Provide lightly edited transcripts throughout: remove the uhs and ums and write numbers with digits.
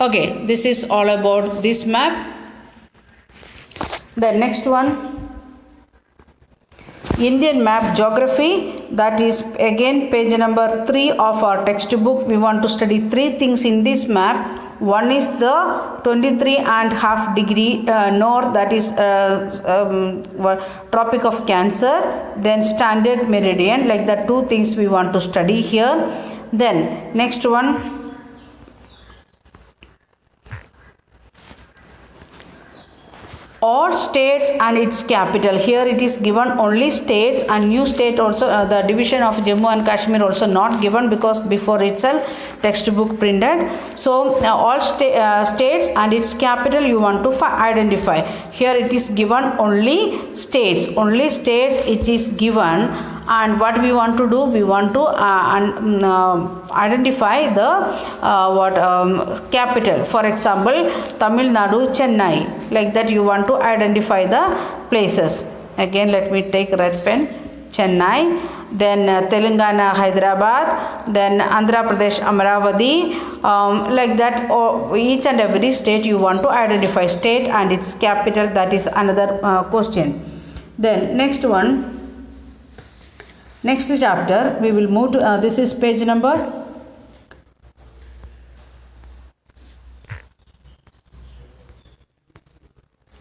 Okay, this is all about this map. The next one, Indian map geography, that is again page number 3 of our textbook. We want to study 3 things in this map. One is the 23.5 degree north, that is Tropic of Cancer, then standard meridian, like the 2 things we want to study here. Then next one, all states and its capital. Here it is given only states, and new state also, the division of Jammu and Kashmir also not given, because before itself textbook printed. So all states and its capital you want to identify. Here it is given only states it is given, and what we want to do, we want to identify the capital. For example, Tamil Nadu, Chennai, like that you want to identify the places. Again, let me take red pen. Chennai, then Telangana, Hyderabad, then Andhra Pradesh, Amaravati, like that. Each and every state you want to identify state and its capital. That is another question. Then next one, next chapter we will move to, this is page number,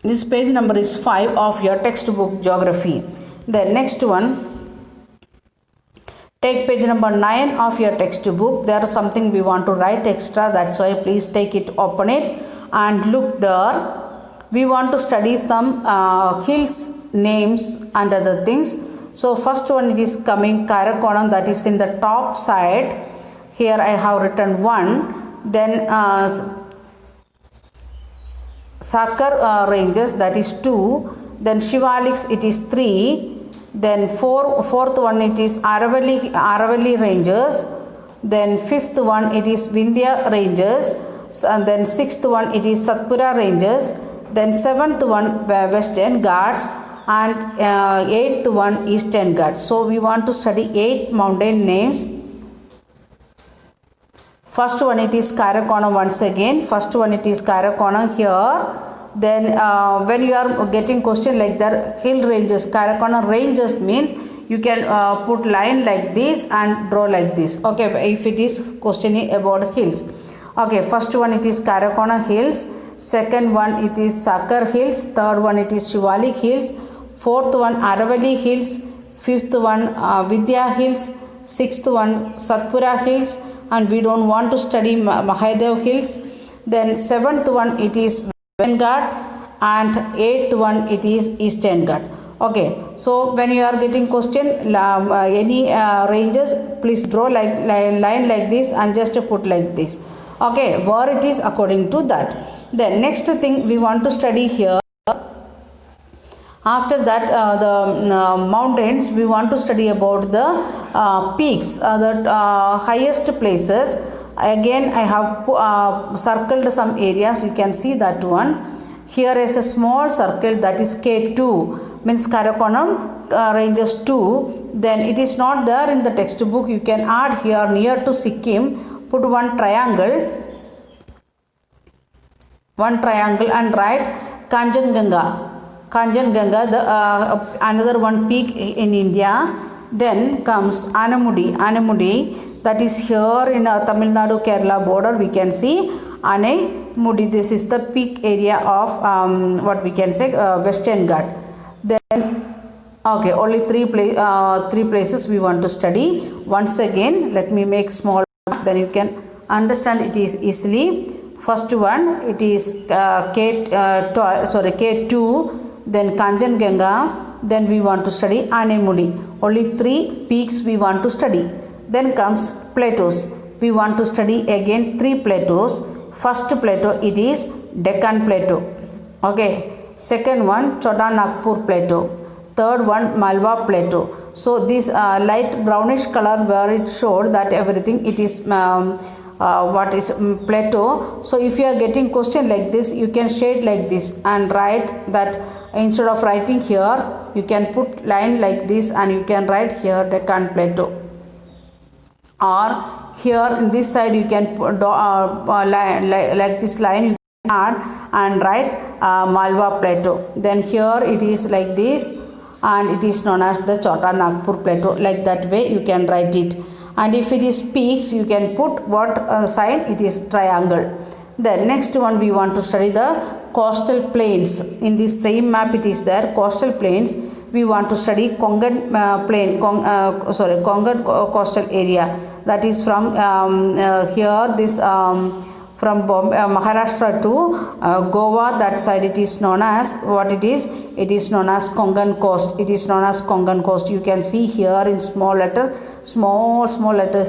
this page number is 5 of your textbook geography. The next one, take page number 9 of your textbook. There is something we want to write extra, that's why please take it, open it and look there. We want to study some hills names and other things. So first one, it is coming Karakoram, that is in the top side. Here I have written 1. Then Sakar ranges, that is 2. Then Shivaliks, it is 3. Then fourth one, it is Aravalli ranges. Then fifth one, it is Vindhya ranges. And then sixth one, it is Satpura ranges. Then seventh one, Western Ghats. And eighth one, Eastern Ghats. So we want to study 8 mountain names. First one, it is Karakoram. Once again, first one, it is Karakoram here. Then when you are getting question like that, hill ranges, Karakoram ranges means you can put line like this and draw like this. Okay, if it is question about hills. Okay, first one, it is Karakoram hills. Second one, it is Sakar hills. Third one, it is Shivalik hills. Fourth one, Aravalli hills. Fifth one, Vindhya hills. Sixth one, Satpura hills. And we don't want to study Mahadev hills. Then seventh one, it is Western Ghat, and eighth one, it is Eastern Ghat. Okay, so when you are getting question any ranges, please draw like line like this and just put like this. Okay, where it is according to that. Then next thing we want to study here. After that, the mountains, we want to study about the peaks, the highest places. Again, I have circled some areas. You can see that one. Here is a small circle, that is K2, means Karakoram ranges 2. Then it is not there in the textbook. You can add here near to Sikkim. Put one triangle and write Kanchenjunga. Kanchenjunga, the another one peak in India. Then comes Anamudi, that is here in Tamil Nadu Kerala border. We can see Anamudi. This is the peak area of what we can say Western Ghat. Then okay, only three places we want to study. Once again, let me make small, then you can understand it is easily. First one, it is K2. Then Kanchenjunga, then we want to study Anamudi. Only 3 peaks we want to study. Then comes plateaus. We want to study again 3 plateaus. First plateau, it is Deccan Plateau. Okay. Second one, Chota Nagpur Plateau. Third one, Malwa Plateau. So this light brownish color where it showed that everything, it is what is plateau. So if you are getting question like this, you can shade like this and write that. Instead of writing here, you can put line like this and you can write here Deccan Plateau. Or here in this side you can put like this line you can add and write Malwa Plateau. Then here it is like this, and it is known as the Chota Nagpur Plateau. Like that way you can write it. And if it is peaks, you can put what sign? It is triangle. Then next one we want to study the coastal plains. In this same map it is there, coastal plains. We want to study Kongan Kongan coastal area. That is from here this from Maharashtra to Goa, that side it is known as what it is? It is known as Kongan coast. It is known as Kongan coast. You can see here in small letters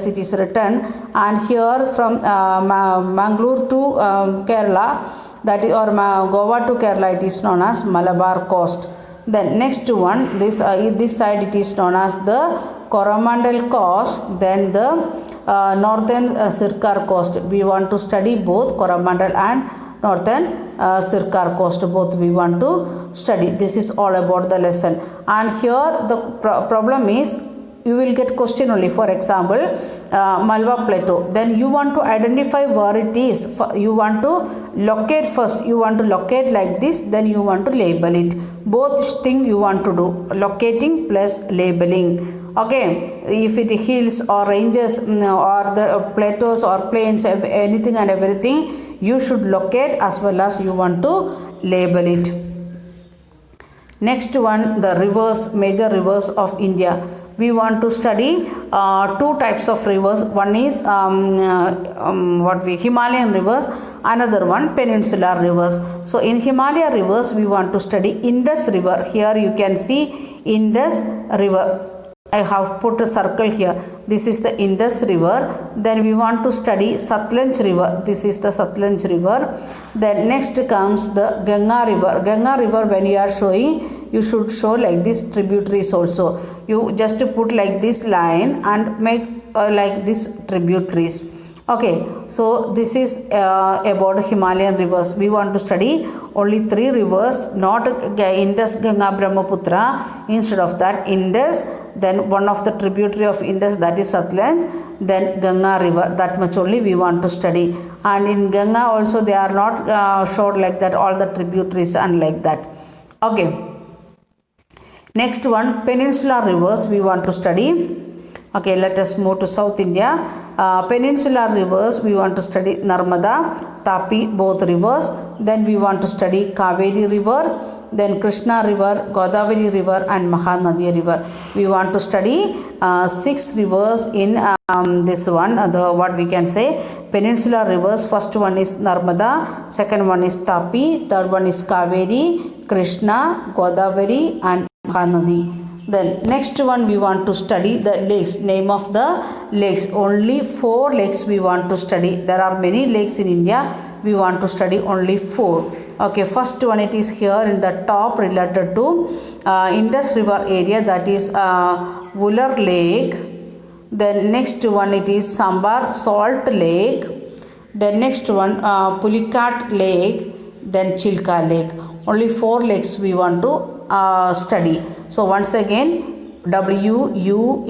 it is written. And here from Mangalore to Kerala, that is, or Goa to Kerala, it is known as Malabar coast. Then next one, this side it is known as the Coromandel coast. Then the northern Sircar coast. We want to study both Coromandel and northern Sircar coast. Both we want to study. This is all about the lesson. And here the problem is, you will get question only. For example, Malwa Plateau. Then you want to identify where it is. You want to locate first. You want to locate like this. Then you want to label it. Both thing you want to do. Locating plus labeling. Okay. If it hills or ranges or the plateaus or plains, anything and everything, you should locate as well as you want to label it. Next one, the rivers, major rivers of India. We want to study two types of rivers. One is Himalayan rivers, another one peninsular rivers. So in Himalaya rivers we want to study Indus river. Here you can see Indus river. I have put a circle here. This is the Indus river. Then we want to study Satluj river. This is the Satluj river. Then next comes the Ganga river. Ganga river, when you are showing, you should show like this tributaries also. You just put like this line and make like this tributaries. Okay, so this is about Himalayan rivers. We want to study only three rivers, not Indus, Ganga, Brahmaputra. Instead of that, Indus, then one of the tributary of Indus, that is Satluj, then Ganga river. That much only we want to study. And in Ganga also they are not showed like that, all the tributaries and like that. Okay. Next one, peninsular rivers we want to study. Okay, let us move to South India. Peninsular rivers we want to study Narmada, Tapi, both rivers. Then we want to study Kaveri river, then Krishna river, Godavari river and Mahanadi river. We want to study 6 rivers in this one, the what we can say peninsular rivers. First one is Narmada, second one is Tapi, third one is Kaveri, Krishna, Godavari and Mahanadi. Then next one we want to study the lakes, name of the lakes. Only 4 lakes we want to study. There are many lakes in India. We want to study only 4. Okay, first one it is here in the top related to Indus river area, that is Wular Lake. Then next one it is Sambar Salt Lake. Then next one Pulicat Lake. Then Chilka Lake. Only 4 lakes we want to study. So once again, WULAR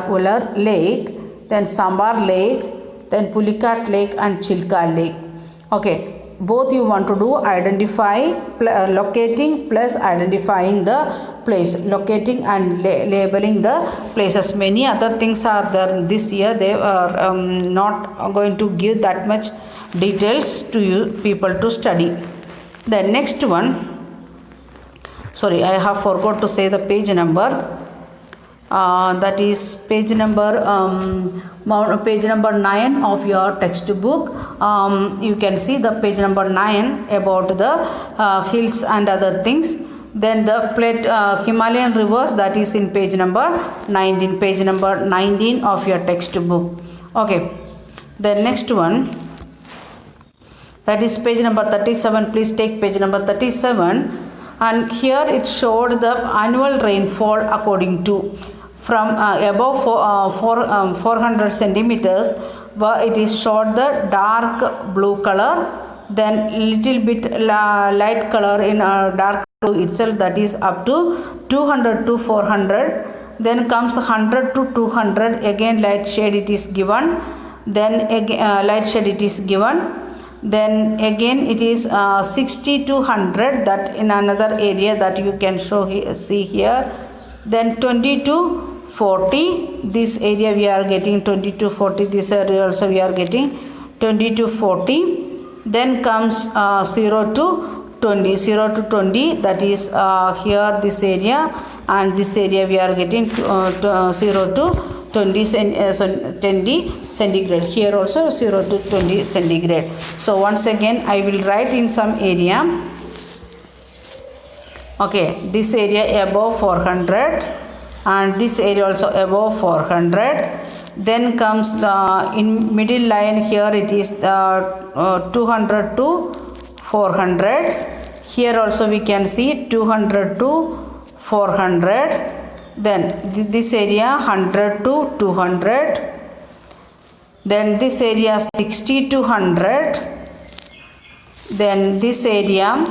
Wular Lake, then Sambar Lake, then Pulicat Lake and Chilka Lake. Okay, both you want to do identify, locating plus identifying the place, locating and labeling the places. Many other things are there this year. They are not going to give that much details to you people to study. The next one, sorry, I have forgot to say the page number. That is page number 9 of your textbook. You can see the page number 9 about the hills and other things. Then the Himalayan rivers, that is in page number 19. Page number 19 of your textbook. Okay. The next one, that is page number 37. Please take page number 37. And here it showed the annual rainfall according to from above 400 centimeters, where it is showed the dark blue color, then little bit light color in dark blue itself, that is up to 200 to 400. then comes 100 to 200, again light shade it is given, then again light shade it is given, then again it is 60 to 100, that in another area that you can see here, then 20 to 40, this area we are getting 20 to 40, this area also we are getting 20 to 40, then comes 0 to 20, 0 to 20, that is here this area, and this area we are getting 0 to 20 centigrade, here also 0 to 20 centigrade. So once again I will write in some area. Okay, this area above 400 and this area also above 400, then comes the in middle line here it is 200 to 400, here also we can see 200 to 400, then this area 100 to 200, then this area 60 to 100, then this area